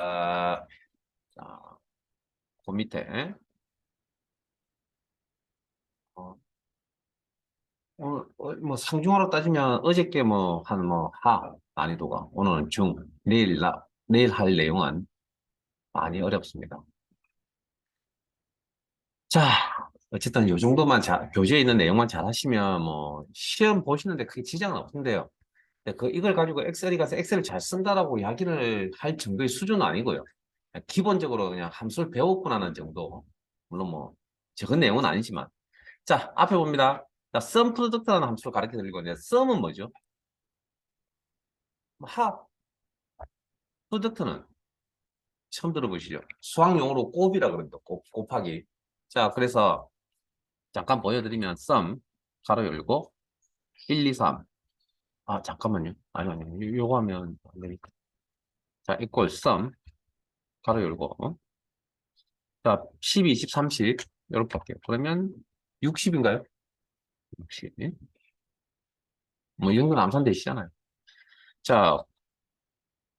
자, 그 밑에 어, 뭐 상중하로 따지면 어저께 뭐 한 뭐 하 난이도가 오늘은 중 내일 할 내용은 많이 어렵습니다. 자, 어쨌든 요 정도만 교재에 있는 내용만 잘 하시면 뭐 시험 보시는데 크게 지장은 없는데요. 근데 이걸 가지고 엑셀이 가서 엑셀을 잘 쓴다라고 이야기를 할 정도의 수준은 아니고요. 기본적으로 그냥 함수를 배웠구나 하는 정도. 물론 뭐 적은 내용은 아니지만. 자, 앞에 봅니다. 자, sum product라는 함수를 가르쳐 드리고 있는데 sum은 뭐죠? 합, product는 처음 들어보시죠? 수학용어로 곱이라 그럽니다. 곱하기. 자, 그래서 잠깐 보여드리면 sum 가로 열고 1, 2, 3. 아, 잠깐만요. 아니. 요거 하면 안 되니까. 자, equal sum 가로 열고 자, 12, 20, 30 이렇게 할게요. 그러면 60인가요? 60. 뭐 이런 건 암산되시잖아요. 자,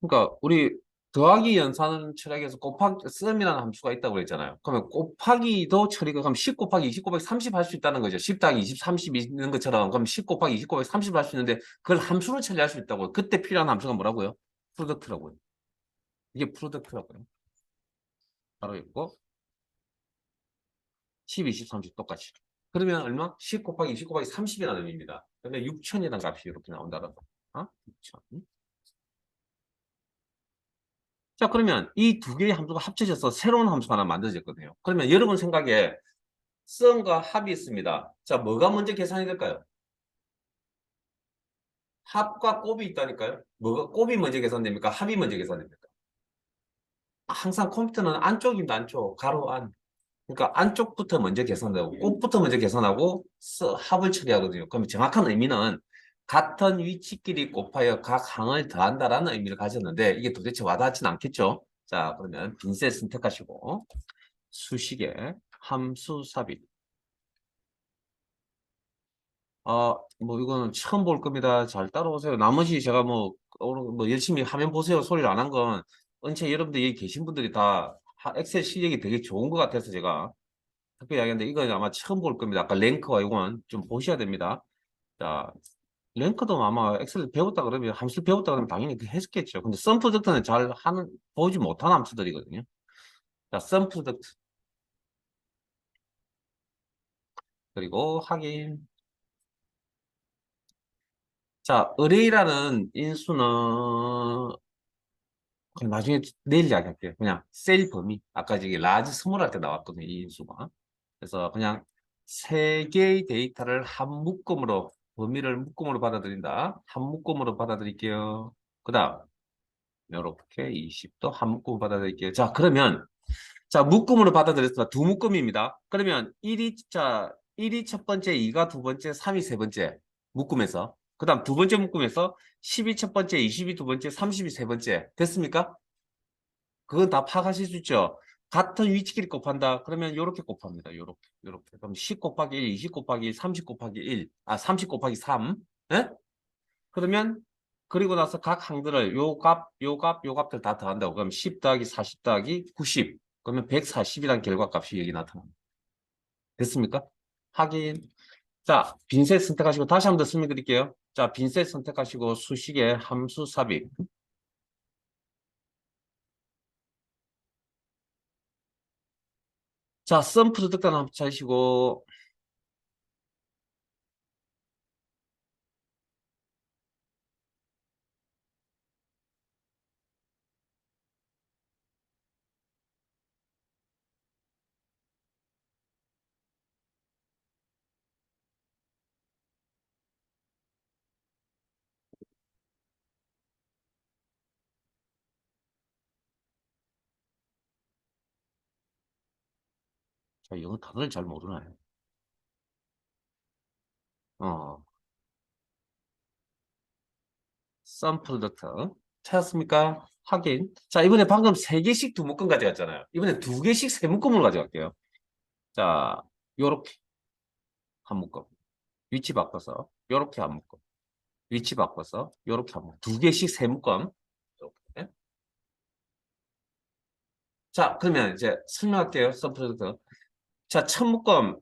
그러니까 우리 더하기 연산 철학에서 곱하기 썸이라는 함수가 있다고 그랬잖아요. 그러면 곱하기도 처리가 그럼 10 곱하기 20 곱하기 30 할 수 있다는 거죠. 10 더하기 20, 30 있는 것처럼 그럼 10 곱하기 20 곱하기 30 할 수 있는데 그걸 함수로 처리할 수 있다고. 그때 필요한 함수가 뭐라고요? 프로덕트라고요. 이게 프로덕트라고요. 바로 있고 10, 20, 30 똑같이. 그러면 얼마? 10 곱하기 20 곱하기 30이라는 의미입니다. 그러면 6천이라는 값이 이렇게 나온다는 거. 어? 6천. 자, 그러면 이 두 개의 함수가 합쳐져서 새로운 함수가 하나 만들어졌거든요. 그러면 여러분 생각에 썸과 합이 있습니다. 자, 뭐가 먼저 계산이 될까요? 합과 곱이 있다니까요. 뭐가 곱이 먼저 계산됩니까? 합이 먼저 계산됩니까? 항상 컴퓨터는 안쪽입니다. 안쪽. 가로 안. 그러니까 안쪽부터 먼저 계산하고 곱부터 먼저 계산하고 합을 처리하거든요. 그럼 정확한 의미는 같은 위치끼리 곱하여 각 항을 더한다라는 의미를 가졌는데 이게 도대체 와닿지는 않겠죠? 자, 그러면 빈셋 선택하시고 수식에 함수 삽입. 뭐 이거는 처음 볼 겁니다. 잘 따라오세요. 나머지 제가 오늘 뭐 열심히 화면 보세요 소리를 안 한 건 은채 여러분들 여기 계신 분들이 다 엑셀 실력이 되게 좋은 것 같아서 제가 특별히 이야기하는데 이건 아마 처음 볼 겁니다. 아까 랭크와 이건 좀 보셔야 됩니다. 자, 랭크도 아마 엑셀 배웠다 그러면 함수 배웠다 그러면 당연히 했었겠죠. 근데 썸 프로덕트는 잘 하는 보지 못한 함수들이거든요. 자, 썸 프로덕트 그리고 확인. 자, 의뢰라는 인수는 그럼 나중에 내일 이야기할게요. 그냥 셀 범위. 아까 저기 라지 스몰 할 때 나왔거든요. 이 인수가. 그래서 그냥 세 개의 데이터를 한 묶음으로 범위를 묶음으로 받아들인다. 한 묶음으로 받아들일게요. 그 다음 이렇게 20도 한 묶음으로 받아들일게요. 자, 그러면 자 묶음으로 받아들였습니다. 두 묶음입니다. 그러면 1이 첫 번째, 2가 두 번째, 3이 세 번째 묶음에서 그 다음 두 번째 묶음에서 10이 첫 번째, 20이 두 번째, 30이 세 번째 됐습니까? 그건 다 파악하실 수 있죠. 같은 위치끼리 곱한다. 그러면 이렇게 곱합니다. 이렇게. 그럼 10 곱하기 1, 20 곱하기 1, 30 곱하기 1, 30 곱하기 3. 예? 그러면 그리고 나서 각 항들을 요 값, 요 값, 요 값들 다 더한다고. 그럼 10 더하기 40 더하기 90. 그러면 140이라는 결과값이 여기 나타납니다. 됐습니까? 확인. 자, 빈셋 선택하시고 다시 한 번 더 설명드릴게요. 자, 빈셋 선택하시고 수식에 함수 삽입. 자, 썸 프로덕트 한번 찾으시고 자, 영어 단어를 잘 모르나요? 어, 썸 프로덕트 찾았습니까? 확인. 자, 이번에 방금 세 개씩 두 묶음 가져갔잖아요. 이번에 두 개씩 세 묶음을 가져갈게요. 자, 요렇게 한 묶음. 위치 바꿔서 요렇게 한 묶음. 위치 바꿔서 요렇게 한 묶음. 두 개씩 세 묶음. 이렇게. 자, 그러면 이제 설명할게요. 서브프로젝트. 자, 첫 묶음,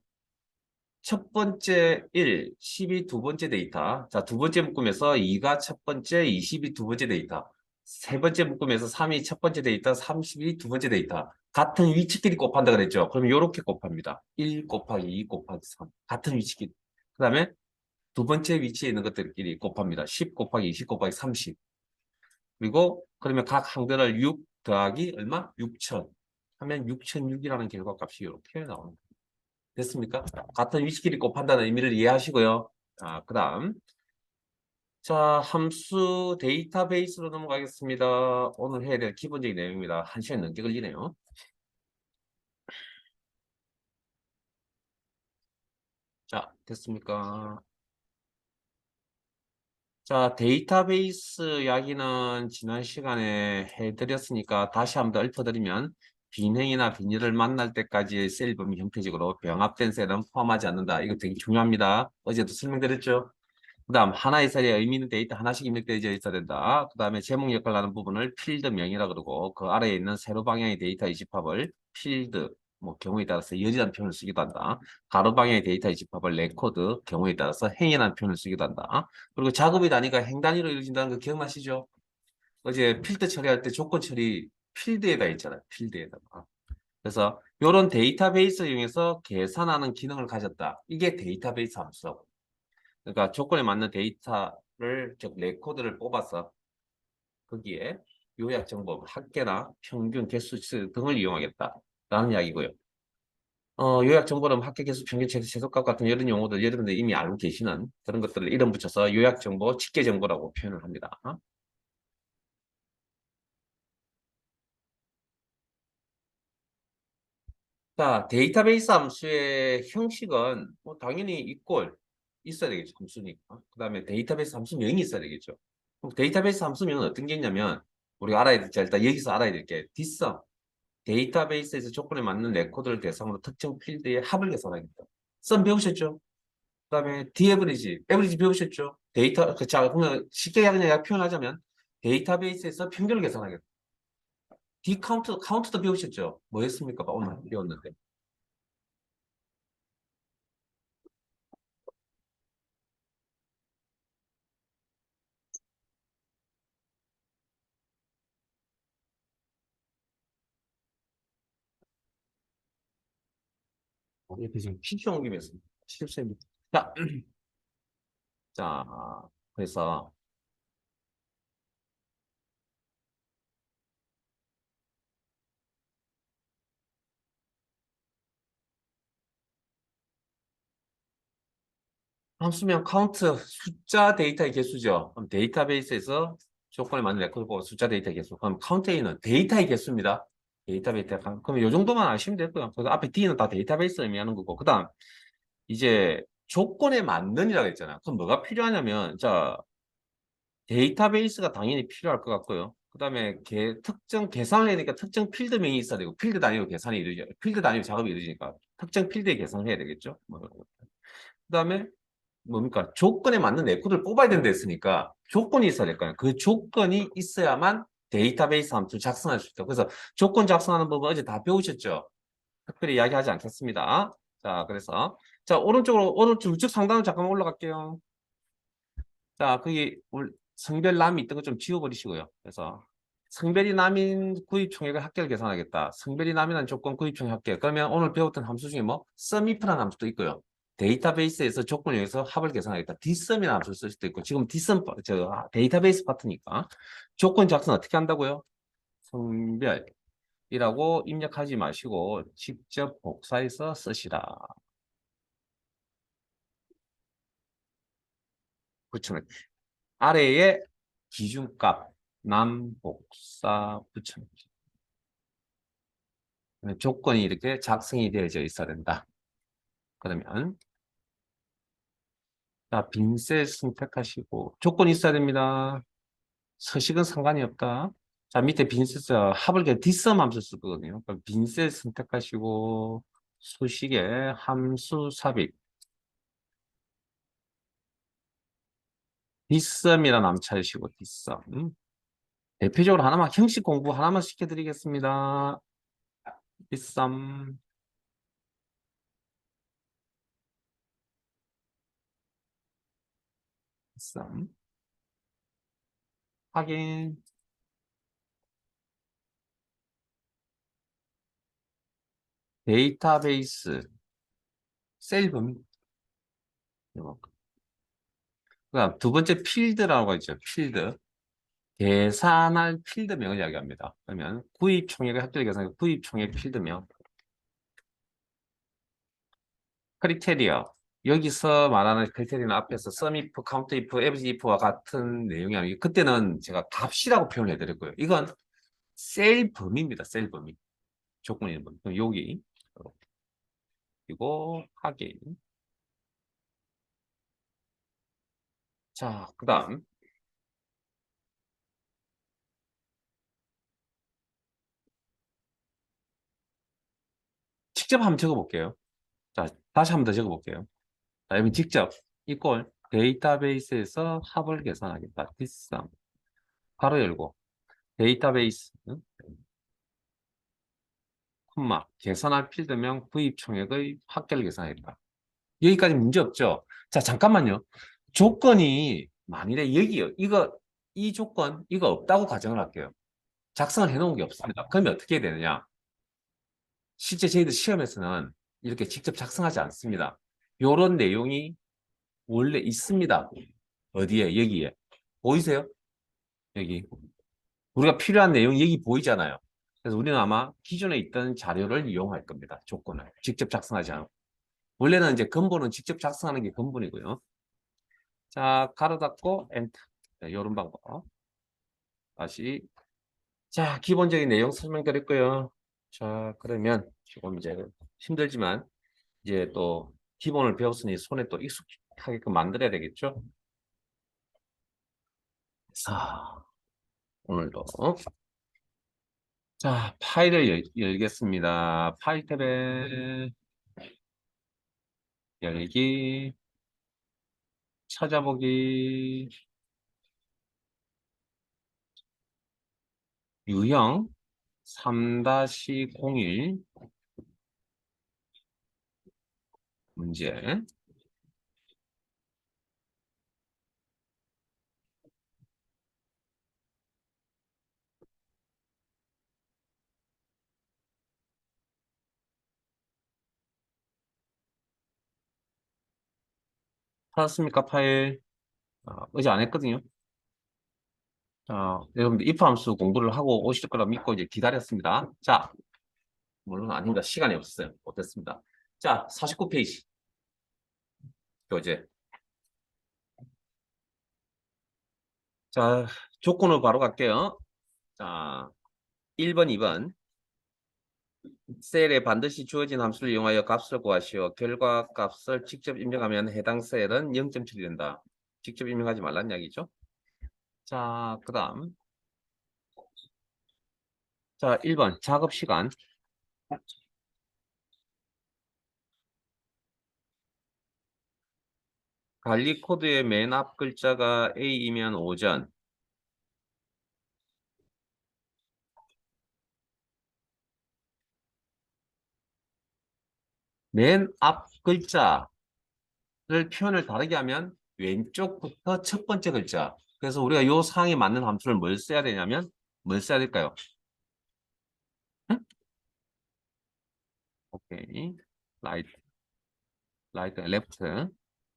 첫 번째 1, 10이 두 번째 데이터. 자, 두 번째 묶음에서 2가 첫 번째, 20이 두 번째 데이터. 세 번째 묶음에서 3이 첫 번째 데이터, 30이 두 번째 데이터. 같은 위치끼리 곱한다 그랬죠. 그럼 이렇게 곱합니다. 1 곱하기 2 곱하기 3. 같은 위치끼리. 그 다음에 두 번째 위치에 있는 것들끼리 곱합니다. 10 곱하기 20 곱하기 30. 그리고 그러면 각 항들을 6 더하기 얼마? 6천 하면 6006이라는 결과값이 이렇게 나옵니다. 됐습니까? 같은 위치끼리 곱한다는 의미를 이해하시고요. 자, 그 다음. 자, 함수 데이터베이스로 넘어가겠습니다. 오늘 해야 될 기본적인 내용입니다. 1시간 넘게 걸리네요. 자, 됐습니까? 자, 데이터베이스 이야기는 지난 시간에 해드렸으니까 다시 한번 더 읊어드리면 빈행이나 빈위를 만날 때까지 셀 범위 형태적으로 병합된 셀은 포함하지 않는다. 이거 되게 중요합니다. 어제도 설명드렸죠? 그 다음 하나의 셀에 의미 있는 데이터 하나씩 입력되어 있어야 된다. 그 다음에 제목 역할을 하는 부분을 필드명이라 그러고 그 아래에 있는 세로 방향의 데이터의 집합을 필드 뭐 경우에 따라서 열이라는 표현을 쓰기도 한다. 가로 방향의 데이터의 집합을 레코드 경우에 따라서 행이라는 표현을 쓰기도 한다. 그리고 작업의 단위가 행 단위로 이루어진다는 거 기억나시죠? 어제 필드 처리할 때 조건 처리 필드에다 있잖아요. 필드에다가. 그래서 이런 데이터베이스 이용해서 계산하는 기능을 가졌다. 이게 데이터베이스 함수라고. 그러니까 조건에 맞는 데이터를 즉 레코드를 뽑아서 거기에 요약 정보, 합계나 평균 개수 등을 이용하겠다라는 이야기고요. 요약 정보는 합계 개수, 평균 최소값 같은 이런 용어들 여러분들 이미 알고 계시는 그런 것들을 이름 붙여서 요약 정보, 집계 정보라고 표현을 합니다. 자, 데이터베이스 함수의 형식은 뭐 당연히 이꼴 있어야 되겠죠. 함수니까. 그 다음에 데이터베이스 함수명이 있어야 되겠죠. 그럼 데이터베이스 함수명은 어떤 게 있냐면 우리가 알아야 될, 자, 일단 여기서 알아야 될 게 뒷섬. 데이터베이스에서 조건에 맞는 레코드를 대상으로 특정 필드의 합을 계산하겠다. 썸 배우셨죠? 그 다음에 디에브리지, 에브리지 배우셨죠? 데이터, 자, 그러면 쉽게 그냥 표현하자면 데이터베이스에서 평균을 계산하겠다. 디카운트, 카운트도 배우셨죠? 뭐였습니까? 오늘 배웠는데. 이렇게 지금 PG 온 김에 실습입니다. 자, 자, 그래서 함수명 카운트 숫자 데이터의 개수죠. 그럼 데이터베이스에서 조건에 맞는 레코드 보고 숫자 데이터의 개수. 그럼 카운트에는 데이터의 개수입니다. 데이터베이스. 그럼 이 정도만 아시면 되고요. 그래서 앞에 D는 다 데이터베이스를 의미하는 거고. 그다음 이제 조건에 맞는이라고 했잖아요. 그럼 뭐가 필요하냐면 자 데이터베이스가 당연히 필요할 것 같고요. 그다음에 특정 계산을 해야 되니까 특정 필드명이 있어야 되고 필드 단위로 계산이 이루어져. 필드 단위로 작업이 이루어지니까 특정 필드에 계산을 해야 되겠죠. 뭐, 그다음에 뭡니까? 조건에 맞는 레코드를 뽑아야 된다 했으니까 조건이 있어야 될 거예요. 그 조건이 있어야만 데이터베이스 함수를 작성할 수 있다. 그래서 조건 작성하는 법은 어제 다 배우셨죠? 특별히 이야기하지 않겠습니다. 자, 그래서 자 오른쪽으로 오른쪽 우측 상단으로 잠깐만 올라갈게요. 자, 거기 성별 남이 있던 거 좀 지워버리시고요. 그래서 성별이 남인 구입 총액을 합계를 계산하겠다. 성별이 남이라는 조건 구입 총액 합계. 그러면 오늘 배웠던 함수 중에 뭐 sumif라는 함수도 있고요. 데이터베이스에서 조건을 위해서 합을 계산하겠다. dsum이라는 함수를 쓸 수도 있고 지금 dsum 데이터베이스 파트니까 조건 작성 어떻게 한다고요? 성별이라고 입력하지 마시고 직접 복사해서 쓰시라. 그렇죠. 아래에 기준값 남 복사 붙여넣기. 조건이 이렇게 작성이 되어져 있어야 된다. 그러면 자, 빈셋 선택하시고 조건이 있어야 됩니다. 서식은 상관이 없다. 자, 밑에 빈셋 합을 뒷섬 함수 쓸 거거든요. 그럼 빈셋 선택하시고 수식에 함수 삽입 뒷섬이라는 함 찾으시고 뒷섬 대표적으로 하나만 형식 공부 하나만 시켜드리겠습니다. 비쌈, 비쌈. 확인. 데이터베이스, 셀 범위. 그다음 두 번째 필드라고 있죠. 필드. 계산할 필드명을 이야기합니다. 그러면 구입 총액의 합계 계산 구입 총액 필드명. 크리테리어. 여기서 말하는 크리테리어는 앞에서 썸이프, 카운트이프, 에브리지이프와 같은 내용이 아니고 그때는 제가 값이라고 표현을 해드렸고요. 이건 셀 범위입니다. 셀 범위. 조건이 있는 범위. 그럼 여기 그리고 확인. 자, 그다음 직접 한번 적어볼게요. 자, 다시 한번 더 적어볼게요. 자, 여러분 직접 이걸 데이터베이스에서 합을 계산하겠다. 뒷삼 가로 열고 데이터베이스 콤마 계산할 필드명 구입 총액의 합계를 계산하겠다. 여기까지 문제 없죠? 자, 잠깐만요. 조건이 만일에 여기요. 이 조건 이거 없다고 가정을 할게요. 작성을 해놓은 게 없습니다. 그러면 어떻게 해야 되느냐? 실제 저희들 시험에서는 이렇게 직접 작성하지 않습니다. 요런 내용이 원래 있습니다. 어디에? 여기에. 보이세요? 여기. 우리가 필요한 내용이 여기 보이잖아요. 그래서 우리는 아마 기존에 있던 자료를 이용할 겁니다. 조건을. 직접 작성하지 않고. 원래는 이제 근본은 직접 작성하는 게 근본이고요. 자, 가로 닫고 엔터. 자, 이런 방법. 다시. 자, 기본적인 내용 설명드렸고요. 자, 그러면 조금 이제 힘들지만 이제 또 기본을 배웠으니 손에 또 익숙하게끔 만들어야 되겠죠? 자, 오늘도 자, 파일을 열겠습니다. 파일 탭에 열기, 찾아보기, 유형 3-01 문제. 찾았습니까, 파일? 어제 안 했거든요. 자, 여러분들 if 함수 공부를 하고 오실 거라 믿고 이제 기다렸습니다. 자, 물론 아닙니다. 시간이 없었어요. 못했습니다. 자, 49페이지. 교재. 자, 조건을 바로 갈게요. 자, 1번, 2번. 셀에 반드시 주어진 함수를 이용하여 값을 구하시오. 결과 값을 직접 입력하면 해당 셀은 0점 처리된다. 직접 입력하지 말란 이야기죠. 자, 그 다음. 자, 1번 작업 시간. 관리 코드의 맨 앞 글자가 A이면 오전. 맨 앞 글자를 표현을 다르게 하면 왼쪽부터 첫 번째 글자. 그래서 우리가 요 상황에 맞는 함수를 뭘 써야 되냐면 뭘 써야 될까요? 응? 오케이. 라이트, 라이트, 레프트,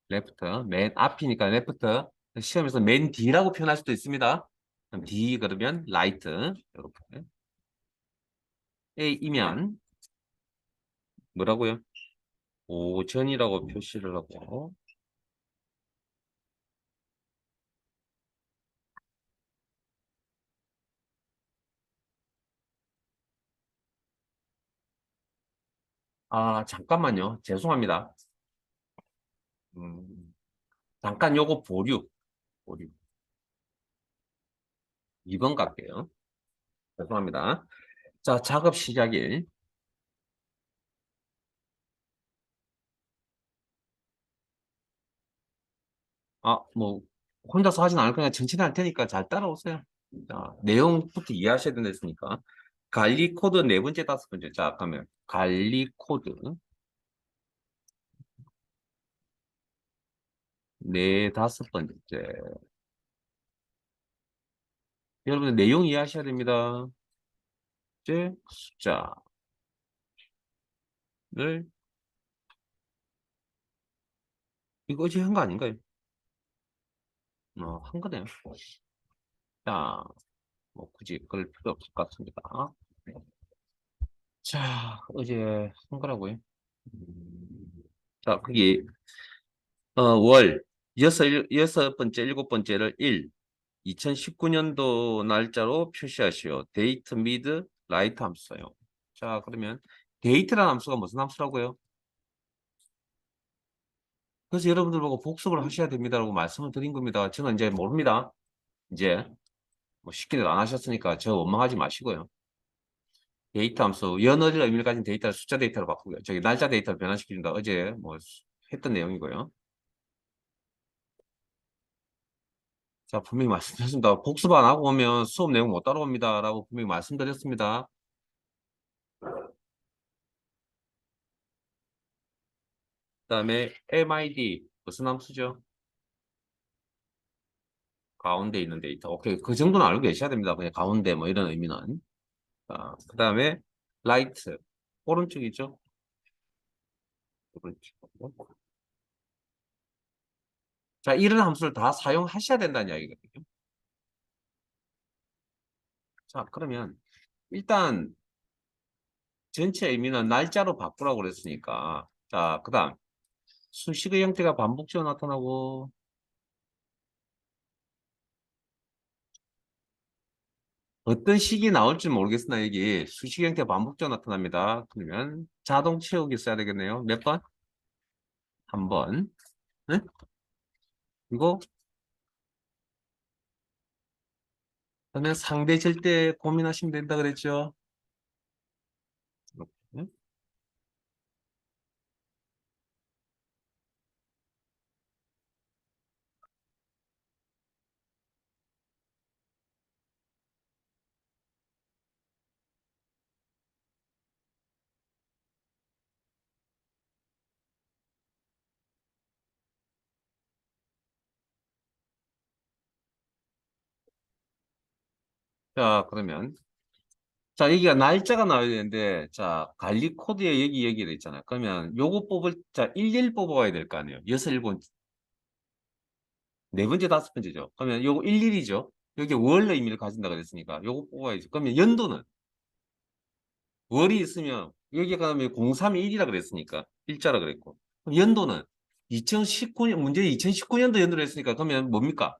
레프트. 맨 앞이니까 레프트. 시험에서 맨 뒤라고 표현할 수도 있습니다. 그럼 D 그러면 라이트. 이렇게. A이면 뭐라고요? 오전이라고 표시를 하고. 아, 잠깐만요. 죄송합니다. 음, 잠깐 요거 보류. 보류. 2번 갈게요. 죄송합니다. 자, 작업 시작일. 뭐, 혼자서 하진 않을 거니까 천천히 할 테니까 잘 따라오세요. 자, 내용부터 이해하셔야 된다 했으니까. 관리 코드 네 번째, 다섯 번째. 자, 그러면 관리 코드 네, 다섯 번째. 여러분 내용 이해하셔야 됩니다. 이제 숫자를 이거 어제 한 거 아닌가요? 한 거네요. 자, 뭐 굳이 그럴 필요 없을 것 같습니다. 자, 어제 한 거라고요. 자, 거기 월 여섯 번째, 일곱 번째를 2019년도 날짜로 표시하시오. 데이트 미드 라이트 함수 사용. 자, 그러면 데이트라는 함수가 무슨 함수라고요? 그래서 여러분들 보고 복습을 하셔야 됩니다라고 말씀을 드린 겁니다. 저는 이제 모릅니다. 이제 뭐 쉽게도 안 하셨으니까 저 원망하지 마시고요. 데이터 함수, 연어를 의미를 가진 데이터를 숫자 데이터로 바꾸고요. 저기 날짜 데이터를 변환시켜준다. 어제 뭐 했던 내용이고요. 자, 분명히 말씀드렸습니다. 복습 안 하고 오면 수업 내용 못 따라옵니다. 라고 분명히 말씀드렸습니다. 그 다음에 MID, 무슨 함수죠? 가운데 있는 데이터. 오케이. 그 정도는 알고 계셔야 됩니다. 그냥 가운데 뭐 이런 의미는. 그 다음에 라이트, 오른쪽이죠? 오른쪽. 자, 이런 함수를 다 사용하셔야 된다는 이야기거든요. 자, 그러면 일단 전체 의미는 날짜로 바꾸라고 그랬으니까. 자, 그 다음 수식의 형태가 반복적으로 나타나고 어떤 식이 나올지 모르겠으나 여기 수식 형태 반복적으로 나타납니다. 그러면 자동 채우기 써야 되겠네요. 몇 번? 한 번. 네? 그리고 그러면 상대 절대 고민하시면 된다 그랬죠. 이렇게. 자, 그러면 자, 여기가 날짜가 나와야 되는데 자, 관리 코드에 여기 돼 있잖아요. 그러면 요거 자, 11 뽑아야 될 거 아니에요. 여섯, 일곱, 네 번째, 다섯 번째죠. 그러면 요거 11이죠. 여기 월 의미를 가진다 그랬으니까 요거 뽑아야죠. 그러면 연도는 월이 있으면 여기 가면 031이라 그랬으니까 일자라 그랬고. 그럼 연도는 2019년 문제 2019년도 연도로 했으니까 그러면 뭡니까?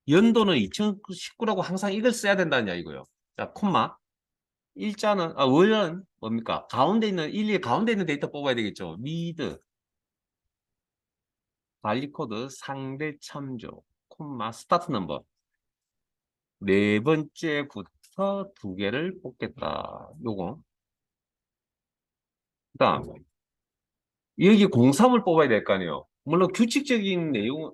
연도는 2019라고 항상 이걸 써야 된다는 이야기고요. 자, 콤마. 월은 뭡니까? 가운데 있는 1, 가운데 있는 데이터 뽑아야 되겠죠. 미드, 관리 코드, 상대 참조, 콤마, 스타트 넘버. 네 번째부터 두 개를 뽑겠다. 요거. 그 다음, 여기 03을 뽑아야 될 거 아니에요. 물론 규칙적인 내용은,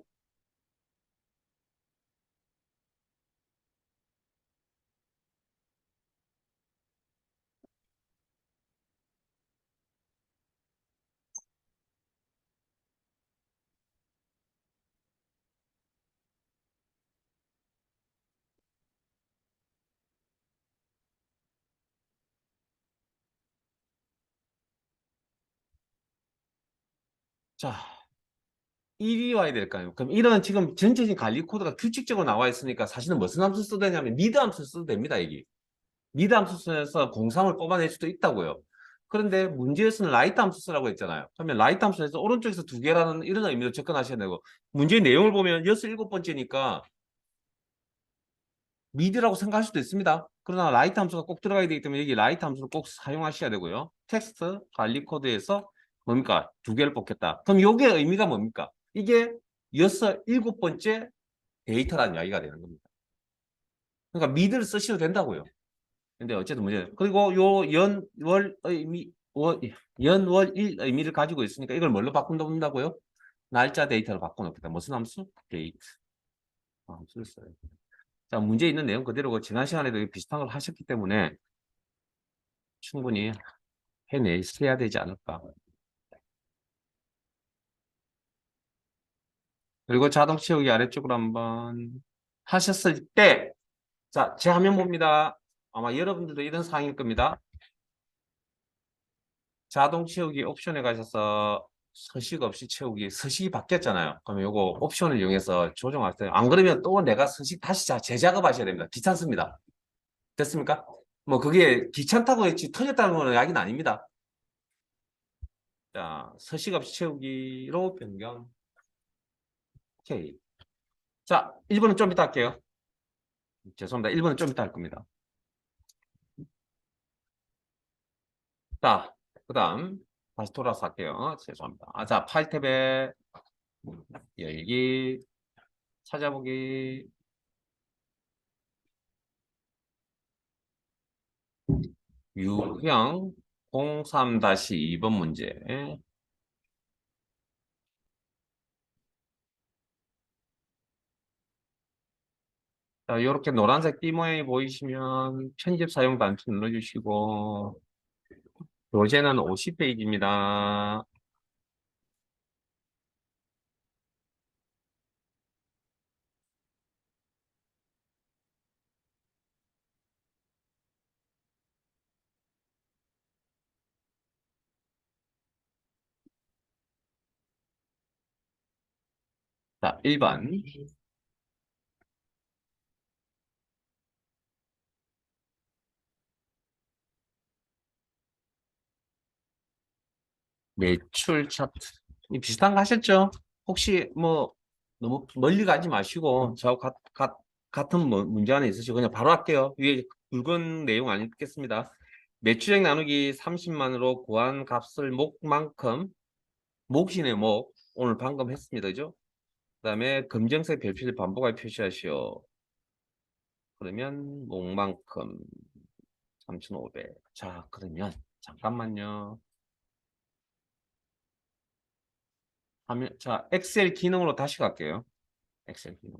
자, 1이 와야 될 거 아니에요. 그럼 이런 지금 전체적인 관리 코드가 규칙적으로 나와 있으니까 사실은 무슨 함수 써도 되냐면 미드 함수 써도 됩니다, 이게. 미드 함수 쓰면서 03을 뽑아낼 수도 있다고요. 그런데 문제에서는 라이트 함수 쓰라고 했잖아요. 그러면 라이트 함수에서 오른쪽에서 두 개라는 이런 의미로 접근하셔야 되고 문제의 내용을 보면 여섯 일곱 번째니까 미드라고 생각할 수도 있습니다. 그러나 라이트 함수가 꼭 들어가야 되기 때문에 여기 라이트 함수를 꼭 사용하셔야 되고요. 텍스트 관리 코드에서 뭡니까? 두 개를 뽑겠다. 그럼 이게 의미가 뭡니까? 이게 여섯 일곱 번째 데이터라는 이야기가 되는 겁니다. 그러니까 미드를 쓰셔도 된다고요. 근데 어쨌든 문제. 그리고 요 연월 의미 연월 일 의미를 가지고 있으니까 이걸 뭘로 바꾼다고요? 날짜 데이터로 바꿔놓겠다. 무슨 함수? 데이트. 함수를 써요. 자, 문제 있는 내용 그대로고 지난 시간에도 비슷한 걸 하셨기 때문에 충분히 해내셔야 되지 않을까. 그리고 자동 채우기 아래쪽으로 한번 하셨을 때, 자, 제 화면 봅니다. 아마 여러분들도 이런 상황일 겁니다. 자동 채우기 옵션에 가셔서 서식 없이 채우기, 서식이 바뀌었잖아요. 그러면 요거 옵션을 이용해서 조정하세요. 안 그러면 또 내가 서식 다시 재작업 하셔야 됩니다. 귀찮습니다. 됐습니까? 뭐 그게 귀찮다고 했지 틀렸다는 거는 이야기는 아닙니다. 자, 서식 없이 채우기로 변경. 오케이. 자, 1번은 좀 이따 할게요. 죄송합니다. 1번은 좀 이따 할 겁니다. 자, 그 다음 다시 돌아서 할게요. 죄송합니다. 자, 파일 탭에 열기, 찾아보기, 유형 03-2번 문제. 자, 이렇게 노란색 띠 모양이 보이시면 편집 사용 단추 눌러주시고, 교재는 50페이지입니다. 자, 1번. 매출 차트. 비슷한 거 하셨죠? 혹시 뭐 너무 멀리 가지 마시고 저 같은 문제 안에 있으시고 그냥 바로 할게요. 위에 굵은 내용 안 읽겠습니다. 매출액 나누기 30만으로 구한 값을 목만큼 목신의 목 오늘 방금 했습니다. 그죠? 그다음에 검정색 별표를 반복하게 표시하시오. 그러면 목만큼 3,500. 자, 그러면 잠깐만요. 자, 엑셀 기능으로 다시 갈게요. 엑셀 기능.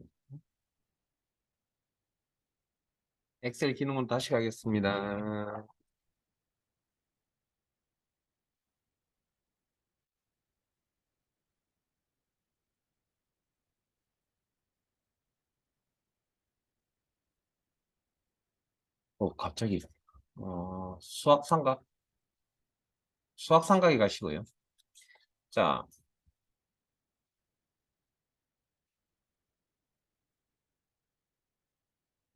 엑셀 기능으로 다시 가겠습니다. 갑자기 수학삼각 수학삼각에 가시고요. 자,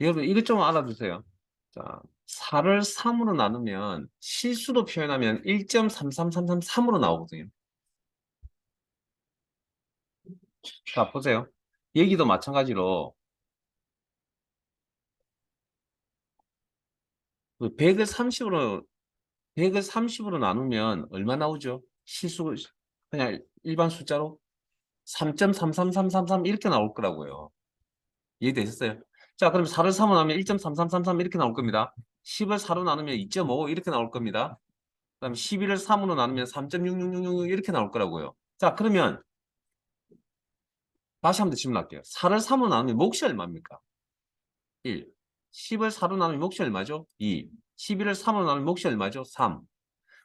여러분 이것 좀 알아두세요. 자, 4를 3으로 나누면 실수로 표현하면 1.33333으로 나오거든요. 자, 보세요. 여기도 마찬가지로 100을 30으로 나누면 얼마 나오죠? 실수 그냥 일반 숫자로 3.33333 이렇게 나올 거라고요. 이해되셨어요? 자, 그럼 4를 3으로 나누면 1.3333 이렇게 나올 겁니다. 10을 4로 나누면 2.5 이렇게 나올 겁니다. 그다음 11을 3으로 나누면 3.6666 이렇게 나올 거라고요. 자, 그러면 다시 한번 더 질문할게요. 4를 3으로 나누면 몫이 얼마입니까? 1. 10을 4로 나누면 몫이 얼마죠? 2. 11을 3으로 나누면 몫이 얼마죠? 3.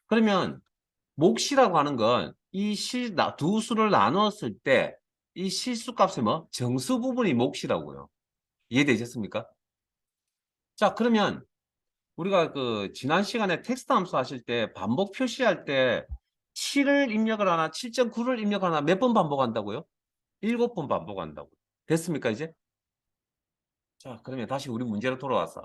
그러면 몫이라고 하는 건 이 두 수를 나눴을 때 이 실수값의 뭐? 정수 부분이 몫이라고요. 이해되셨습니까? 자, 그러면 우리가 그 지난 시간에 텍스트 함수 하실 때 반복 표시할 때 7을 입력을 하나 7.9를 입력하나 몇 번 반복한다고요? 7번 반복한다고. 됐습니까 이제? 자, 그러면 다시 우리 문제로 돌아와서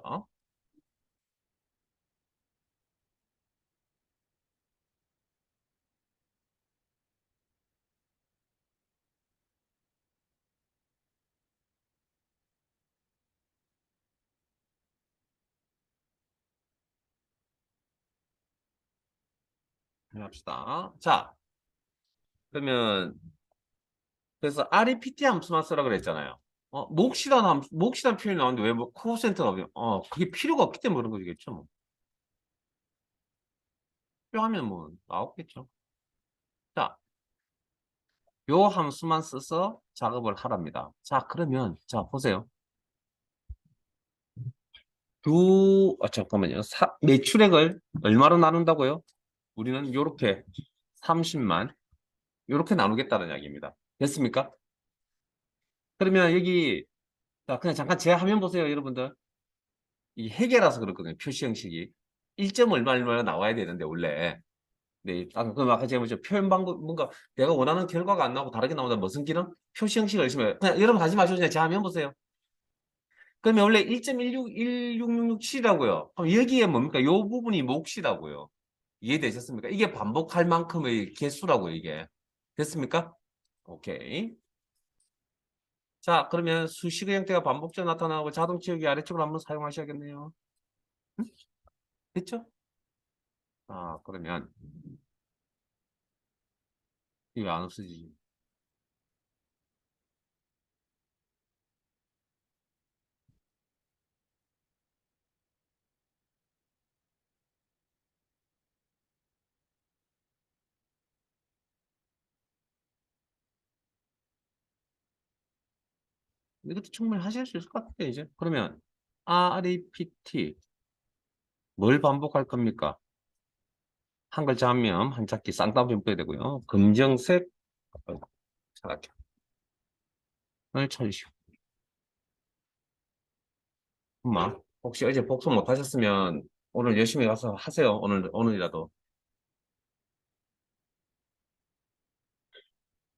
합시다. 자, 그러면 그래서 REPT 함수만 쓰라 그랬잖아요. 몫이라는 표현이 나오는데 왜 뭐 코센터가 그게 필요가 없기 때문에 그런 거겠죠. 뭐. 필요하면 뭐 나오겠죠. 자, 요 함수만 써서 작업을 하랍니다. 자, 그러면 자 보세요. 잠깐만요. 매출액을 얼마로 나눈다고요? 우리는 요렇게 30만, 요렇게 나누겠다는 이야기입니다. 됐습니까? 그러면 여기, 자, 그냥 잠깐 제 화면 보세요, 여러분들. 이 해계라서 그렇거든요, 표시 형식이. 1점 얼마 얼마가 나와야 되는데, 원래. 네, 그럼 아까 제가 뭐죠? 표현 방법, 뭔가 내가 원하는 결과가 안 나오고 다르게 나온다. 무슨 기능? 표시 형식을 열심히 해요. 그냥 여러분 하지 마시고 그냥 제 화면 보세요. 그러면 원래 1.16667이라고요. 그럼 여기에 뭡니까? 요 부분이 몫이라고요. 이해되셨습니까? 이게 반복할 만큼의 개수라고요, 이게. 됐습니까? 오케이. 자, 그러면 수식의 형태가 반복적으로 나타나고 자동 치우기 아래쪽으로 한번 사용하셔야겠네요. 응? 됐죠? 아, 그러면 이거 안 없어지지. 이것도 충분히 하실 수 있을 것 같아요, 이제. 그러면 REPT 뭘 반복할 겁니까? 한 글자 하면 한자키 쌍따옴 써야 되고요. 검정색 사각형을 쳐주시고. 엄마, 혹시 어제 복습 못 하셨으면 오늘 열심히 가서 하세요. 오늘이라도.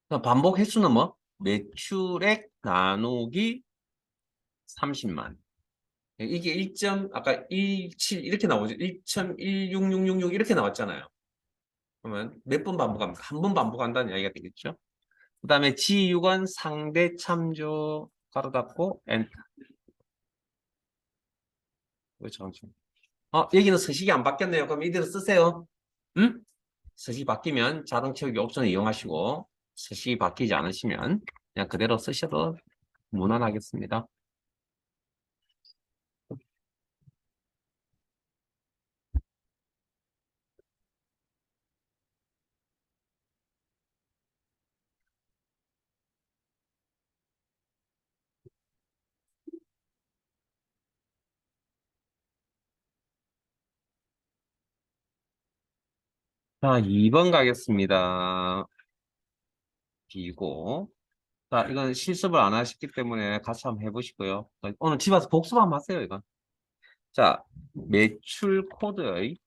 그럼 반복 횟수는 뭐? 매출액 나누기 30만. 이게 1점, 아까 17 이렇게 나오죠. 1.16666 이렇게 나왔잖아요. 그러면 몇 번 반복합니까? 한 번 반복한다는 이야기가 되겠죠. 그 다음에 G6은 상대 참조 가로 닫고 엔터. 잠시만. 여기는 서식이 안 바뀌었네요. 그럼 이대로 쓰세요. 응? 서식이 바뀌면 자동 채우기 옵션을 이용하시고 서식이 바뀌지 않으시면 그냥 그대로 쓰셔도 무난하겠습니다. 자, 2번 가겠습니다. B고. 자, 이건 실습을 안 하셨기 때문에 같이 한번 해보시고요. 오늘 집 와서 복습 한번 하세요, 이건. 자, 매출 코드의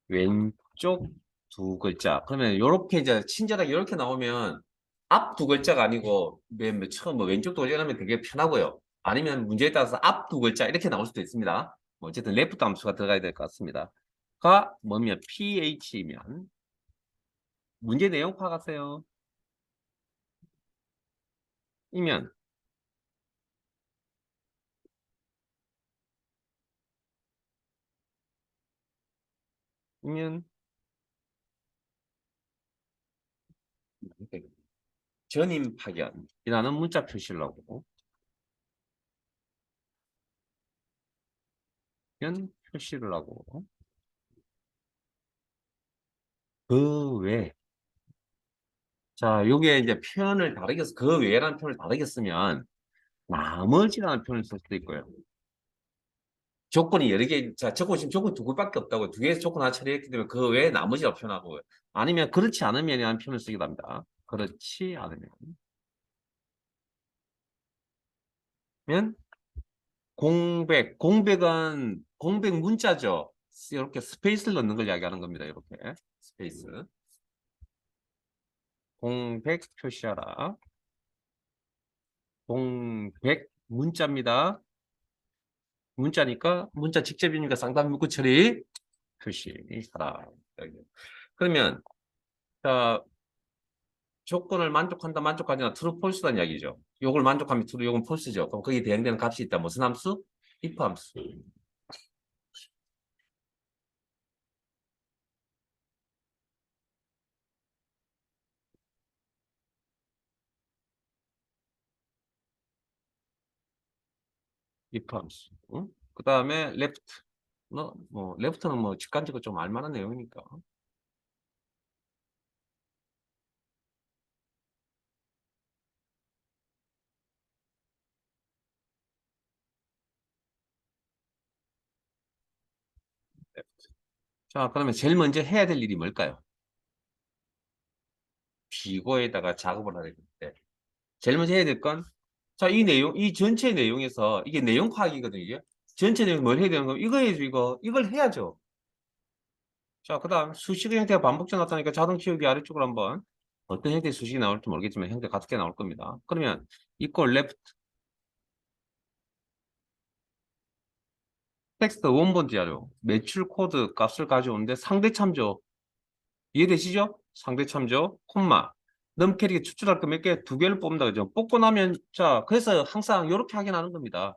왼쪽 두 글자. 그러면 이렇게 이제 친절하게 이렇게 나오면 앞 두 글자가 아니고 맨 처음 뭐 왼쪽 두 글자 하면 되게 편하고요. 아니면 문제에 따라서 앞 두 글자 이렇게 나올 수도 있습니다. 뭐 어쨌든 레프트 함수가 들어가야 될 것 같습니다. 가 뭐면 ph면 문제 내용 파악하세요. 이면 이면 전임 파견이라는 문자 표시를 하고 연 표시를 하고 그 외. 자, 요게 이제 표현을 다르게 그 외라는 표현을 다르게 쓰면 나머지라는 표현을 쓸 수도 있고요. 조건이 여러 개, 자, 지금 조건 두 개밖에 없다고. 두 개의 조건 하나 처리했기 때문에 그 외에 나머지라고 표현하고 아니면 그렇지 않으면이라는 표현을 쓰기도 합니다. 그렇지 않으면 공백 문자죠. 이렇게 스페이스를 넣는 걸 이야기하는 겁니다. 이렇게 스페이스 공백 표시하라. 공백 문자입니다. 문자니까 문자 직접이니까 쌍따옴 묶고 처리 표시하라. 그러면 자, 조건을 만족한다, 만족하지 않아, true, false란 이야기죠. 요걸 만족하면 true, 요건 false죠. 그럼 거기에 대응되는 값이 있다. 무슨 함수? if 함수. if 함수. 응? 그 다음에 left. left는 뭐 직관적으로 좀 알만한 내용이니까. 자, 그러면 제일 먼저 해야 될 일이 뭘까요? 비고에다가 작업을 하게 되는데, 제일 먼저 해야 될 건, 자, 이 내용, 이 전체 내용에서, 이게 내용 파악이거든요, 이게. 전체 내용 뭘 해야 되는 거, 이거 해야죠, 이거. 이걸 해야죠. 자, 그 다음, 수식의 형태가 반복적 나타나니까 자동 치우기 아래쪽으로 한번, 어떤 형태의 수식이 나올지 모르겠지만, 형태 같게 나올 겁니다. 그러면, equal left, 텍스트 원본 자료, 매출 코드 값을 가져오는데 상대 참조, 이해되시죠? 상대 참조, 콤마. 넘캐릭에 추출할 거 몇 개? 두 개를 뽑는다, 그죠? 뽑고 나면, 자, 그래서 항상 이렇게 확인하는 겁니다.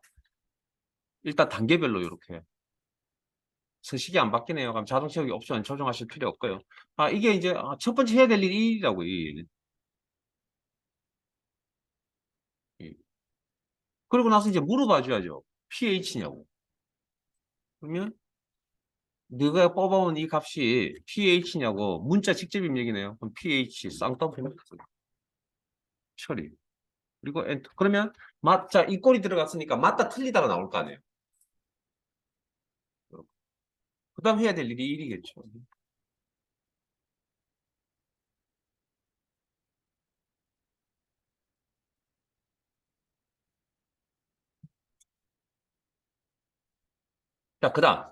일단 단계별로 이렇게. 서식이 안 바뀌네요. 그럼 자동 채우기 옵션 조정하실 필요 없고요. 아, 이게 이제 첫 번째 해야 될 일이라고, 이 일. 이. 그러고 나서 이제 물어봐 줘야죠. pH냐고. 그러면 네가 뽑아온 이 값이 pH냐고 문자 직접 입력이네요. 그럼 pH 쌍따옴표 처리. 그리고 엔터. 그러면 맞자 이 꼴이 들어갔으니까 맞다 틀리다가 나올 거 아니에요. 그다음 해야 될 일이 일이겠죠. 자, 그다음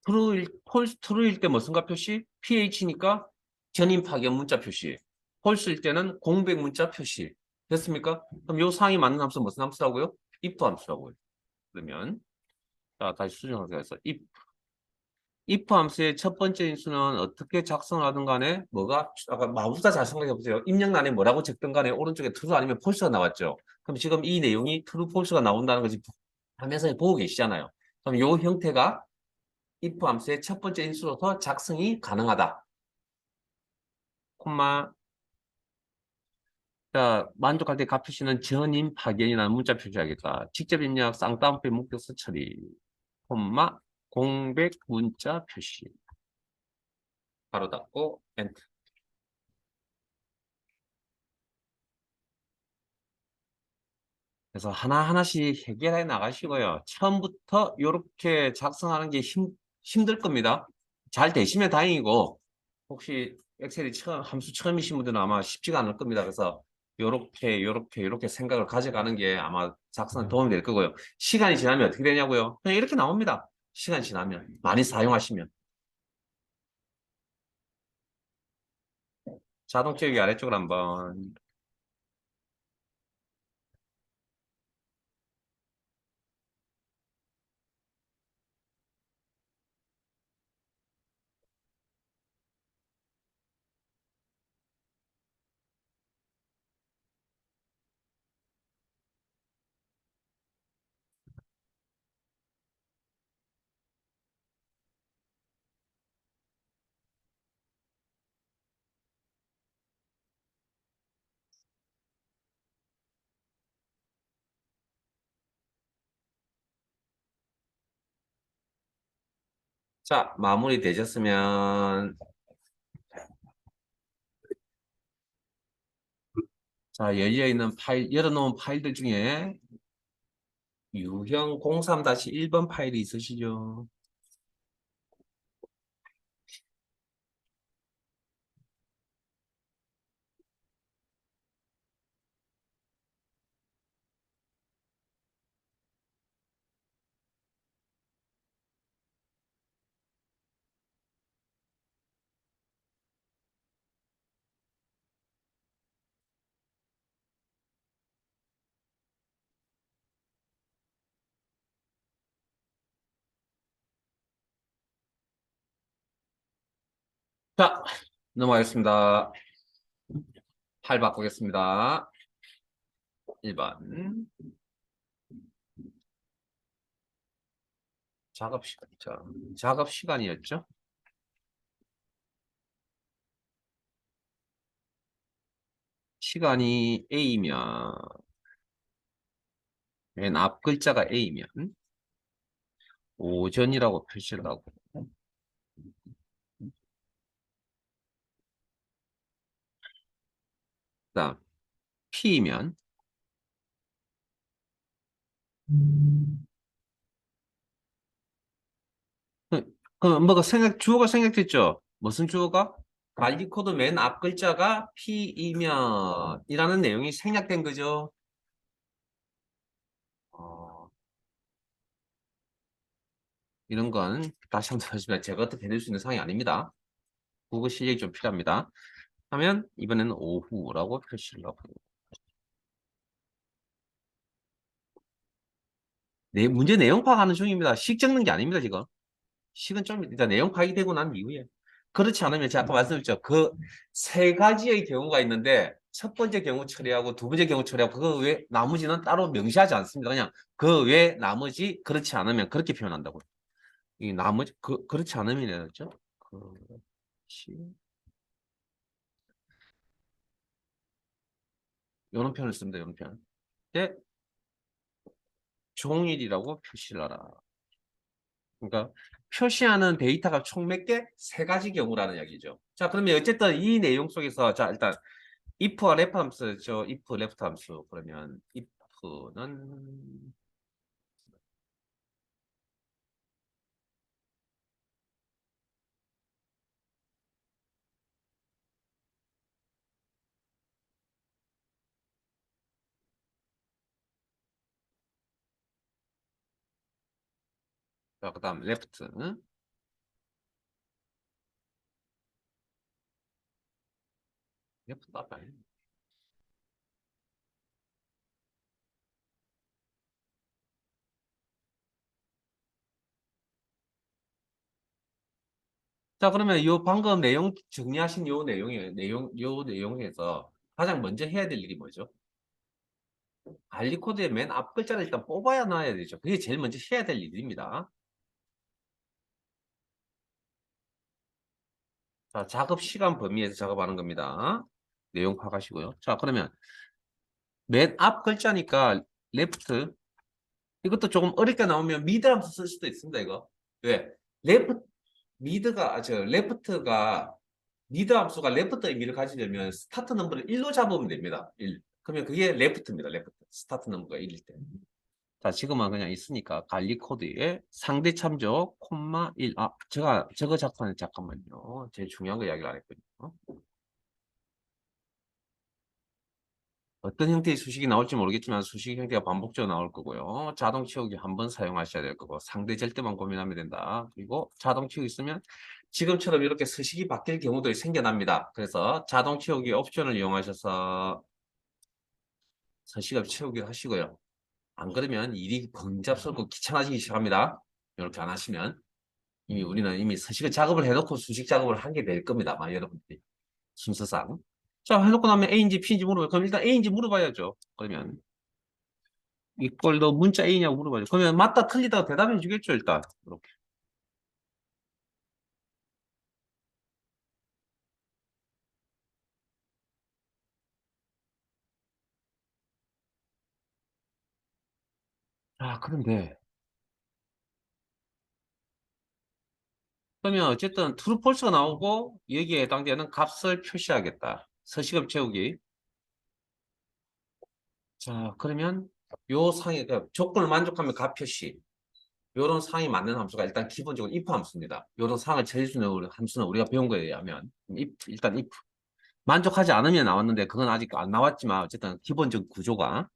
true일 false true일 때 무슨가 표시? pH니까 전임 파견 문자 표시. false일 때는 공백 문자 표시. 됐습니까? 그럼 요 상이 맞는 함수 무슨 함수라고요? if 함수라고요. 그러면 자 다시 수정하게 해서 if 함수의 첫 번째 인수는 어떻게 작성하든 간에 뭐가 아까 마법사 잘 생각해 보세요. 입력란에 뭐라고 적든 간에 오른쪽에 true 아니면 false가 나왔죠. 그럼 지금 이 내용이 true, false가 나온다는 것이 화면상에 보고 계시잖아요. 그럼 요 형태가 if 함수의 첫 번째 인수로서 작성이 가능하다. 콤마 자, 만족할 때 값표시는 전임 파견이라는 문자 표시하겠다. 직접 입력 쌍따옴표 목격서 처리. 콤마 공백 문자 표시. 바로 닫고 엔터. 그래서 하나하나씩 해결해 나가시고요. 처음부터 이렇게 작성하는 게 힘들 겁니다. 잘 되시면 다행이고, 혹시 엑셀이 함수 처음이신 분들은 아마 쉽지가 않을 겁니다. 그래서 요렇게 생각을 가져가는 게 아마 작성에 도움이 될 거고요. 시간이 지나면 어떻게 되냐고요? 그냥 이렇게 나옵니다. 시간이 지나면 많이 사용하시면 자동 채우기 아래쪽으로 한번. 자, 마무리 되셨으면 자, 열어놓은 파일들 중에 유형 03-1번 파일이 있으시죠? 자, 넘어가겠습니다. 팔 바꾸겠습니다. 1번. 작업 시간. 자, 작업 시간이었죠? 시간이 A면, 맨 앞 글자가 A면, 오전이라고 표시를 하고, 그 다음, P면, 그럼 뭐가 주어가 생략됐죠? 무슨 주어가? 관리 코드 맨 앞 글자가 P이면 이라는 내용이 생략된 거죠. 어, 이런 건 다시 한번 하시면 제가 어떻게 해낼 수 있는 상황이 아닙니다. 국어 실력이 좀 필요합니다. 하면 이번에는 오후라고 표시를 하고 문제 내용 파악하는 중입니다. 식 적는 게 아닙니다, 지금. 식은 좀 일단 내용 파악이 되고 난 이후에 그렇지 않으면 제가 아까 말씀드렸죠. 그 세 가지의 경우가 있는데 첫 번째 경우 처리하고 두 번째 경우 처리하고 그거 외 나머지는 따로 명시하지 않습니다. 그냥 그 외 나머지 그렇지 않으면 그렇게 표현한다고요. 이 나머지 그렇지 않으면이죠. 그렇지 이런 표현을 씁니다. 이런 표현. 네, 종일이라고 표시를 하라. 그러니까 표시하는 데이터가 총 몇 개? 세 가지 경우라는 이야기죠. 자, 그러면 어쨌든 이 내용 속에서 자, 일단 if와 left 함수죠. if left 함수. 그러면 if는 자, 그다음 left는 left 답이 아니에요. 자, 그러면 요 방금 내용 정리하신 요 내용에서 가장 먼저 해야 될 일이 뭐죠? 관리 코드의 맨 앞 글자를 일단 뽑아야 놔야 되죠. 그게 제일 먼저 해야 될 일입니다. 자, 작업 시간 범위에서 작업하는 겁니다. 내용 파악하시고요. 자, 그러면 맨 앞 글자니까 left 이것도 조금 어렵게 나오면 미드 함수 쓸 수도 있습니다, 이거. 왜? 레프 레프트가 미드 함수가 레프트 의미를 가지려면 스타트 넘버를 1로 잡으면 됩니다. 1. 그러면 그게 레프트입니다. 레프트. 스타트 넘버가 1일 때. 자, 지금은 그냥 있으니까 관리 코드에 상대 참조 콤마 1. 아, 제가 저거 작성은 잠깐만요. 제일 중요한 거 이야기를 안 했거든요. 어떤 형태의 수식이 나올지 모르겠지만 수식 형태가 반복적으로 나올 거고요. 자동 치우기 한 번 사용하셔야 될 거고 상대 절대만 고민하면 된다. 그리고 자동 치우기 있으면 지금처럼 이렇게 수식이 바뀔 경우도 생겨납니다. 그래서 자동 치우기 옵션을 이용하셔서 서식을 채우기 하시고요. 안 그러면 일이 번잡스럽고 귀찮아지기 시작합니다. 이렇게 안 하시면 우리는 이미 서식을 작업을 해놓고 수식 작업을 하게 될 겁니다. 아마 여러분들이 순서상. 자, 해놓고 나면 A인지 P인지 물어봐요. 그럼 일단 A인지 물어봐야죠. 그러면 이걸 너 문자 A냐고 물어봐요. 그러면 맞다 틀리다 대답해 주겠죠, 일단. 이렇게. 아, 그런데 그러면 어쨌든 true, false가 나오고 여기에 해당되는 값을 표시하겠다. 서식을 채우기. 자, 그러면 요 상의 조건을 만족하면 값 표시. 요런 상이 맞는 함수가 일단 기본적으로 if 함수입니다. 요런 상을 처리해주는 함수는 우리가 배운 거에 의하면 일단 if. 만족하지 않으면 나왔는데 그건 아직 안 나왔지만 어쨌든 기본적 구조가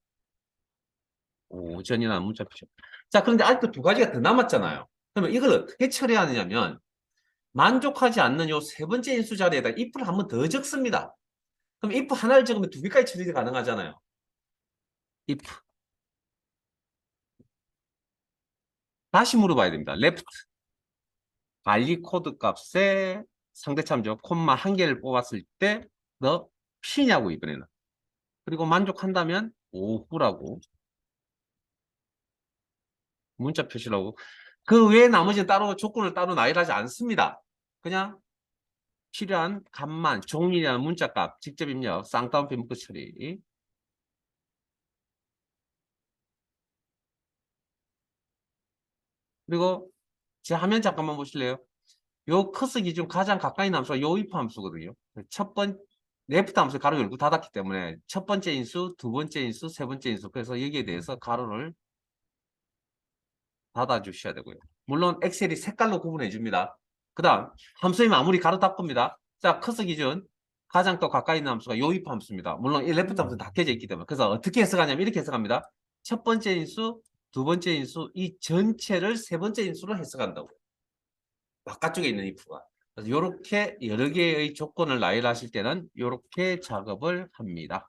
오전이나 문자 표시. 자, 그런데 아직도 두 가지가 더 남았잖아요. 그러면 이걸 어떻게 처리하느냐면 만족하지 않는 요 세 번째 인수 자리에다 if를 한 번 더 적습니다. 그럼 if 하나를 적으면 두 개까지 처리가 가능하잖아요. if 다시 물어봐야 됩니다. left 관리 코드 값에 상대 참조 콤마 한 개를 뽑았을 때 너 P냐고 이번에는. 그리고 만족한다면 오후라고 문자 표시라고. 그 외에 나머지는 따로 조건을 따로 나열하지 않습니다. 그냥 필요한 값만 종이라는 문자값 직접 입력 쌍따옴표 묶어 처리. 그리고 제 화면 잠깐만 보실래요? 요 커스 기준 가장 가까이 있는 함수가 요 if 함수거든요. 첫 번, 레프트 함수 가로 열고 닫았기 때문에 첫 번째 인수, 두 번째 인수, 세 번째 인수. 그래서 여기에 대해서 가로를 닫아주셔야 되고요. 물론 엑셀이 색깔로 구분해 줍니다. 그 다음 함수의 마무리 가로 닫고입니다. 자, 커서 기준 가장 또 가까이 있는 함수가 요입 함수입니다. 물론 이 레프트 함수는 닫혀져 있기 때문에. 그래서 어떻게 해석하냐면 이렇게 해석합니다. 첫 번째 인수, 두 번째 인수, 이 전체를 세 번째 인수로 해석한다고. 바깥쪽에 있는 if가. 그래서 이렇게 여러 개의 조건을 나열하실 때는 이렇게 작업을 합니다.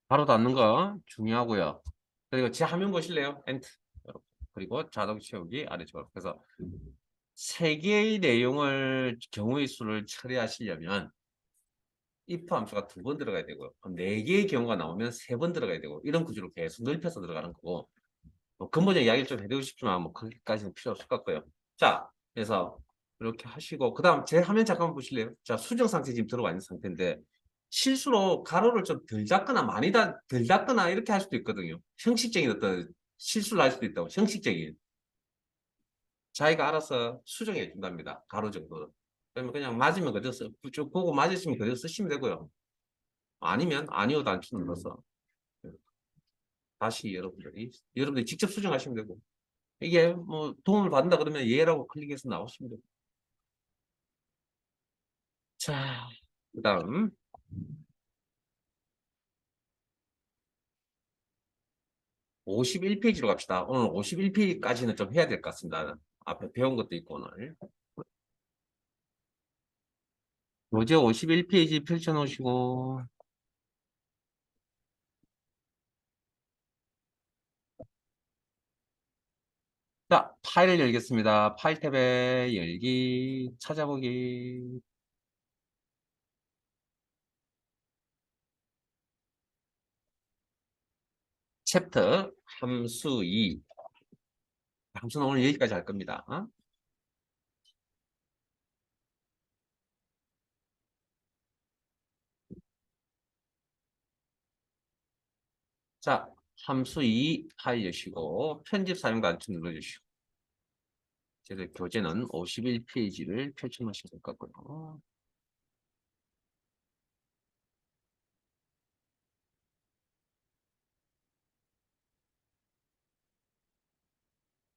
바로 닫는 거 중요하고요. 그리고 제 화면 보실래요? 엔트. 그리고 자동 채우기 아래쪽으로. 그래서 세 개의 내용을 경우의 수를 처리하시려면 if 함수가 두 번 들어가야 되고요. 그럼 네 개의 경우가 나오면 세 번 들어가야 되고 이런 구조로 계속 넓혀서 들어가는 거고 뭐 근본적 이야기를 좀 해드리고 싶지만 뭐 그렇게까지는 필요 없을 것 같고요. 자, 그래서 이렇게 하시고 그 다음 제 화면 잠깐만 보실래요? 자, 수정 상태 지금 들어가 있는 상태인데 실수로 가로를 좀 덜 닫거나 많이 덜 닫거나 이렇게 할 수도 있거든요. 형식적인 어떤 실수를 할 수도 있다고. 형식적인. 자기가 알아서 수정해 준답니다. 가로 정도는. 그러면 그냥 맞으면 그대로 쭉 보고 맞으시면 그대로 쓰시면 되고요. 아니면 아니오도 안 눌러서 다시 여러분들이 직접 수정하시면 되고 이게 뭐 도움을 받는다 그러면 예라고 클릭해서 나오시면 되고 자, 그다음 51페이지로 갑시다. 오늘 51페이지까지는 좀 해야 될 것 같습니다. 앞에 배운 것도 있고 오늘. 교재 51페이지 펼쳐놓으시고 자, 파일을 열겠습니다. 파일 탭에 열기, 찾아보기. 챕터 함수 2. 함수는 오늘 여기까지 할 겁니다. 어? 자, 함수 2 파일 여시고 편집 사용 단추 눌러주시고 제 교재는 51페이지를 펼쳐놓으시면 될 것 같고요.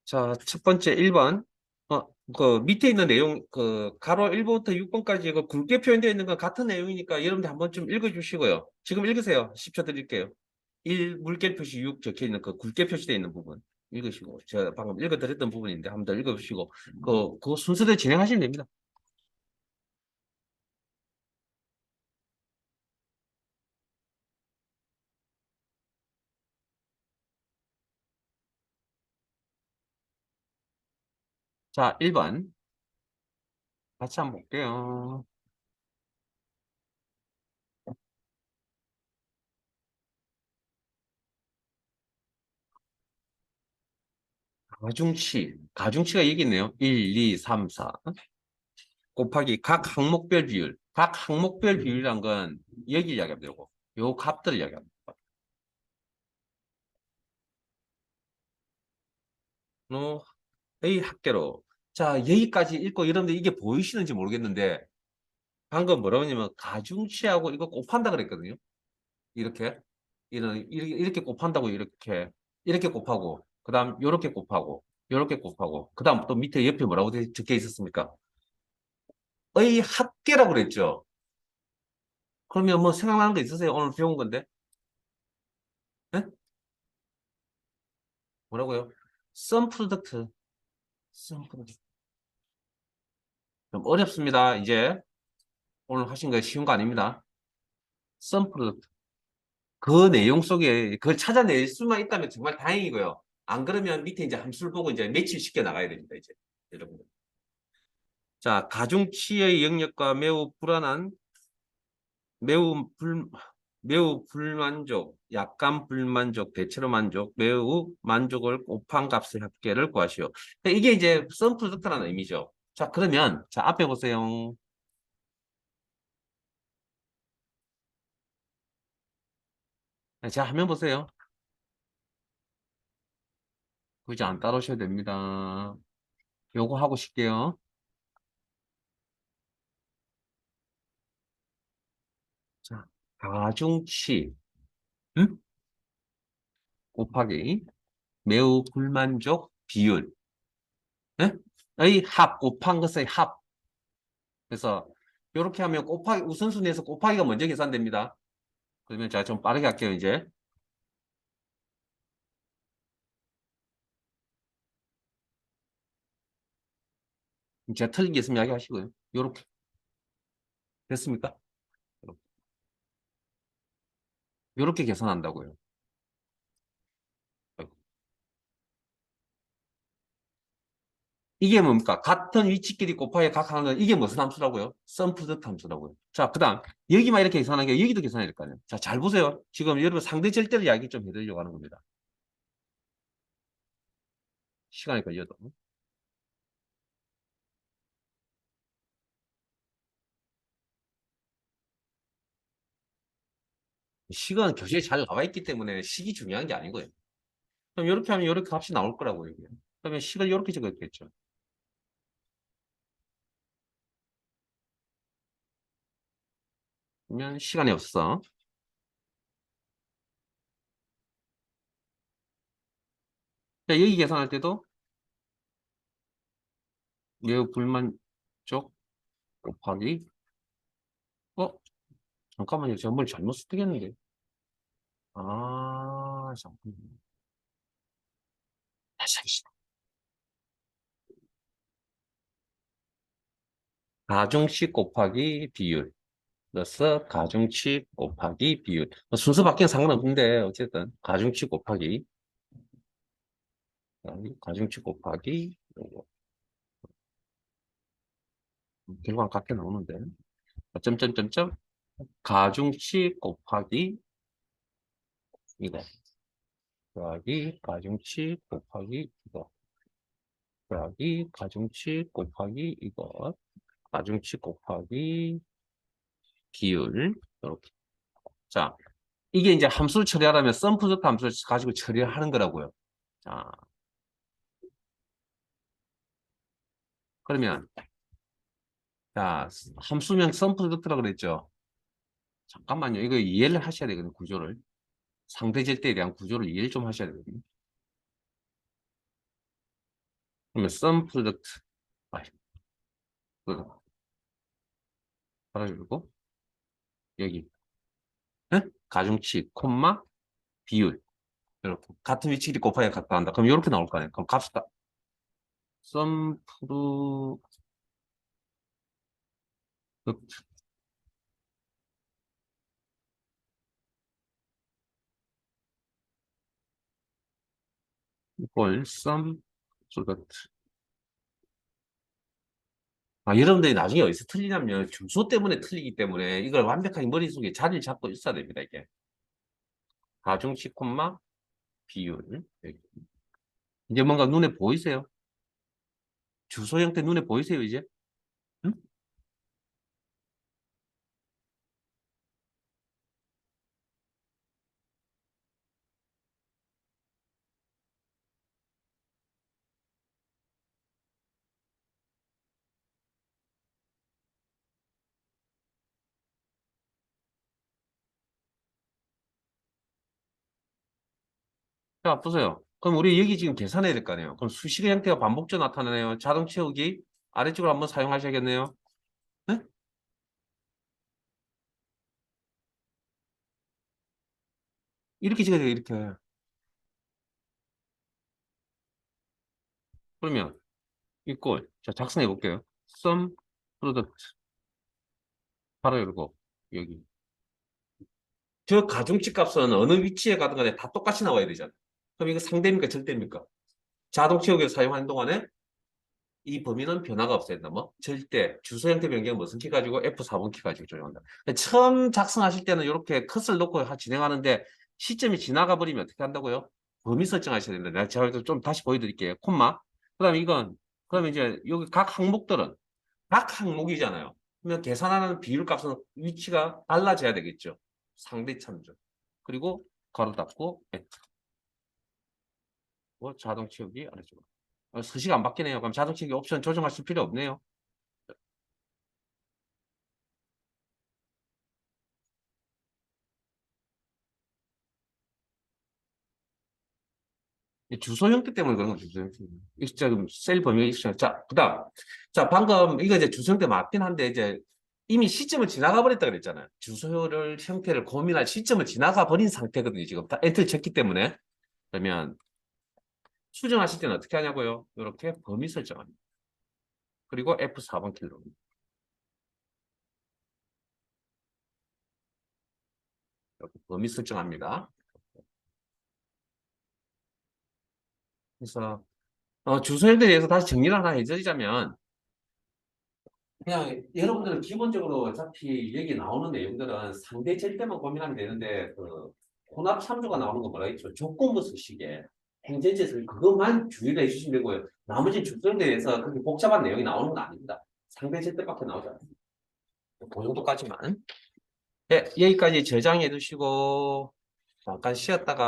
자, 첫 번째 1번. 그 밑에 있는 내용, 그 가로 1번부터 6번까지 그 굵게 표현되어 있는 건 같은 내용이니까 여러분들 한번 좀 읽어주시고요. 지금 읽으세요. 10초 드릴게요. 1, 물결 표시 6 적혀 있는 그 굵게 표시되어 있는 부분 읽으시고 제가 방금 읽어드렸던 부분인데 한번 더 읽어주시고 그 순서대로 진행하시면 됩니다. 자, 1번 같이 한번 볼게요. 가중치가 여기 있네요. 1, 2, 3, 4 곱하기 각 항목별 비율. 각 항목별 비율이란 건 여기 이야기하면 되고 요 값들을 이야기합니다. 의 합계로. 자, 여기까지 읽고 여러분들 이게 보이시는지 모르겠는데 방금 뭐라고 했냐면 가중치하고 이거 곱한다 그랬거든요. 이렇게 이렇게 곱한다고 이렇게 곱하고 그다음 요렇게 곱하고 요렇게 곱하고 그다음 또 밑에 옆에 뭐라고 적혀 있었습니까? 의 합계라고 그랬죠. 그러면 뭐 생각나는 거 있으세요? 오늘 배운 건데? 네? 뭐라고요? 썸 프로덕트. 썸 프로덕트. 좀 어렵습니다. 이제 오늘 하신 거 쉬운 거 아닙니다. 썸 프로덕트. 그 내용 속에 그걸 찾아낼 수만 있다면 정말 다행이고요. 안 그러면 밑에 이제 함수를 보고 이제 매치시켜 나가야 됩니다. 이제 여러분들. 자, 가중치의 영역과 매우 불안한 매우 불, 매우 불만족, 약간 불만족, 대체로 만족, 매우 만족을 곱한 값의 합계를 구하시오. 그러니까 이게 이제 썸 프로덕트라는 의미죠. 자, 그러면, 자, 앞에 보세요. 자, 화면 보세요. 굳이 안 따라오셔도 됩니다. 요거 하고 싶게요. 자, 가중치, 응? 곱하기 매우 불만족 비율. 예? 의 합, 곱한 것의 합. 그래서 이렇게 하면 곱하기, 우선순위에서 곱하기가 먼저 계산됩니다. 그러면 제가 좀 빠르게 할게요, 이제. 제가 틀린 게 있으면 이야기하시고요. 이렇게 됐습니까? 이렇게 계산한다고요. 이게 뭡니까? 같은 위치끼리 곱하기 각 하는 이게 무슨 함수라고요? 썸 프로덕트 함수라고요. 자, 그다음 여기만 이렇게 계산한 게 여기도 계산해야 될 거 아니에요. 자, 잘 보세요. 지금 여러분 상대 절대를 이야기 좀 해드리려고 하는 겁니다. 시간이 걸려도. 시간은 교재에 잘 나와 있기 때문에 식이 중요한 게 아니고요. 그럼 이렇게 하면 이렇게 값이 나올 거라고요. 이게. 그러면 식을 이렇게 적었겠죠. 그러면 시간이 없어. 자, 여기 계산할 때도 매우 불만족 곱하기 어? 잠깐만요. 제가 뭘 잘못 쓰겠는데. 잠깐만요. 다시 하겠습니다. 가중치 곱하기 비율. 플러스 가중치 곱하기 비율. 뭐 순서 바뀌는 상관없는데 어쨌든 가중치 곱하기 가중치 곱하기 요거. 결과는 같게 나오는데 점점점점 가중치 곱하기 이거 더하기 가중치 곱하기 이거 더하기 가중치 곱하기 이거 가중치 곱하기 비율 이렇게. 자, 이게 이제 함수를 처리하려면 썸 프로덕트 함수를 가지고 처리를 하는 거라고요. 자, 그러면 자, 함수명 썸 프로덕트라고 그랬죠. 잠깐만요. 이거 이해를 하셔야 되거든요. 구조를. 상대절대에 대한 구조를 이해를 좀 하셔야 되거든요. 그러면 썸 프로덕트 아, 따라주고 여기 에? 가중치 콤마 비율 이렇게 같은 위치끼리 곱하기 갖다 한다. 그럼 이렇게 나올 거 아니에요. 그럼 값이 썸 프로덕트 이걸 썸 프로덕트 여러분들이 나중에 어디서 틀리냐면 주소 때문에 틀리기 때문에 이걸 완벽하게 머릿속에 자리를 잡고 있어야 됩니다. 이게 가중치 콤마 비율 이제 뭔가 눈에 보이세요? 주소 형태 눈에 보이세요 이제? 응? 자 보세요. 그럼 우리 여기 지금 계산해야 될 거 아니에요? 그럼 수식의 형태가 반복적으로 나타나네요. 자동 채우기 아래쪽으로 한번 사용하셔야겠네요. 네? 이렇게 찍어야 돼요. 이렇게. 그러면 이꼴 자 작성해 볼게요. sum product 바로 열고 여기 저 가중치 값은 어느 위치에 가든 간에 다 똑같이 나와야 되잖아요. 그럼 이거 상대입니까? 절대입니까? 자동 채우기를 사용하는 동안에 이 범위는 변화가 없어야 된다. 뭐 절대 주소 형태 변경 무슨 키 가지고 F4번 키 가지고 조정한다. 처음 작성하실 때는 이렇게 컷을 놓고 진행하는데 시점이 지나가 버리면 어떻게 한다고요? 범위 설정하셔야 된다. 제가 좀 다시 보여드릴게요. 콤마. 그다음에 이건 그러면 이제 여기 각 항목들은 각 항목이잖아요. 그러면 계산하는 비율 값은 위치가 달라져야 되겠죠. 상대 참조. 그리고 가로 닫고 엔터. 뭐 자동 채우기 아래쪽. 서식 안 바뀌네요. 그럼 자동 채우기 옵션 조정하실 필요 없네요. 주소 형태 때문에 그런 거죠. 주소 형태. 지금 셀 범위가 있어요. 자, 그다음. 자, 방금 이거 이제 주소 형태 맞긴 한데 이제 이미 시점을 지나가 버렸다 그랬잖아요. 주소를 형태를 고민할 시점을 지나가 버린 상태거든요. 지금 다 엔터를 쳤기 때문에. 그러면 수정하실 때는 어떻게 하냐고요? 이렇게 범위 설정합니다. 그리고 F4번 킬로. 이렇게 범위 설정합니다. 그래서 주소 형태에 대해서 다시 정리를 하나 해드리자면 그냥 여러분들은 기본적으로 어차피 여기 나오는 내용들은 상대 절대만 고민하면 되는데 그 혼합 참조가 나오는 거 뭐라 했죠? 조건부 서식에 행전지에서 그것만 주의를 해주시면 되고요. 나머지 주소에 대해서 그렇게 복잡한 내용이 나오는 건 아닙니다. 상대 절대밖에 나오지 않습니다. 그 정도까지만. 네, 여기까지 저장해 두시고 잠깐 쉬었다가